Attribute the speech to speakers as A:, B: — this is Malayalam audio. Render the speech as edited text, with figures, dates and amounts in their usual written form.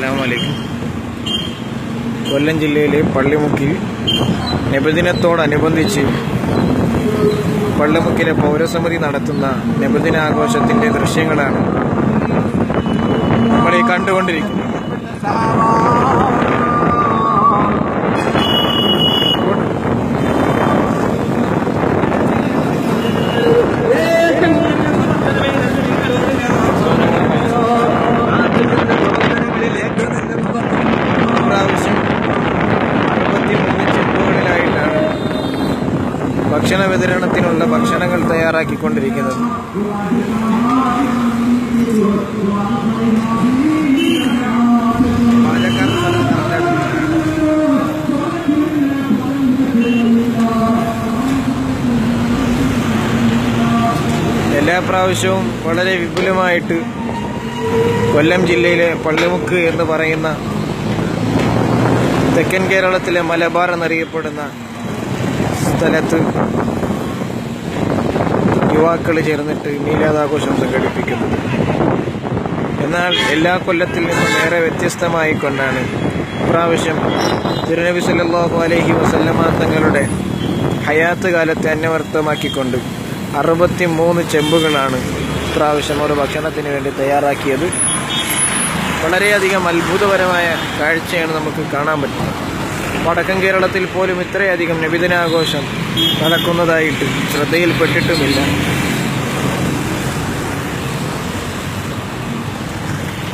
A: അസ്സലാമു അലൈക്കും. കൊല്ലം ജില്ലയിലെ പള്ളിമുക്കിൽ നബിദിനത്തോടനുബന്ധിച്ച് പള്ളിമുക്കിലെ പൗരസമിതി നടത്തുന്ന നബിദിനാഘോഷത്തിൻ്റെ ദൃശ്യങ്ങളാണ് നമ്മൾ ഈ കണ്ടുകൊണ്ടിരിക്കുന്നത്. ഭക്ഷണ വിതരണത്തിനുള്ള ഭക്ഷണങ്ങൾ തയ്യാറാക്കിക്കൊണ്ടിരിക്കുന്നത്. എല്ലാ പ്രാവശ്യവും വളരെ വിപുലമായിട്ട് കൊല്ലം ജില്ലയിലെ പള്ളിമുക്ക് എന്ന് പറയുന്ന തെക്കൻ കേരളത്തിലെ മലബാർ എന്നറിയപ്പെടുന്ന സ്ഥലത്ത് യുവാക്കൾ ചേർന്നിട്ട് മീലാദാഘോഷം സംഘടിപ്പിക്കുന്നത്. എന്നാൽ എല്ലാ കൊല്ലത്തിൽ നിന്നും ഏറെ വ്യത്യസ്തമായിക്കൊണ്ടാണ് ഇപ്രാവശ്യം തിരുനബി സല്ലല്ലാഹു അലൈഹി വസല്ലമ തങ്ങളുടെ ഹയാത്ത് കാലത്തെ അന്വർത്ഥമാക്കിക്കൊണ്ട് 63 ചെമ്പുകളാണ് ഇപ്രാവശ്യം ഒരു ഭക്ഷണത്തിന് വേണ്ടി തയ്യാറാക്കിയത്. വളരെയധികം അത്ഭുതപരമായ കാഴ്ചയാണ് നമുക്ക് കാണാൻ പറ്റുന്നത്. വടക്കൻ കേരളത്തിൽ പോലും ഇത്രയധികം നബിദിനാഘോഷം നടക്കുന്നതായിട്ട് ശ്രദ്ധയിൽപ്പെട്ടിട്ടുമില്ല.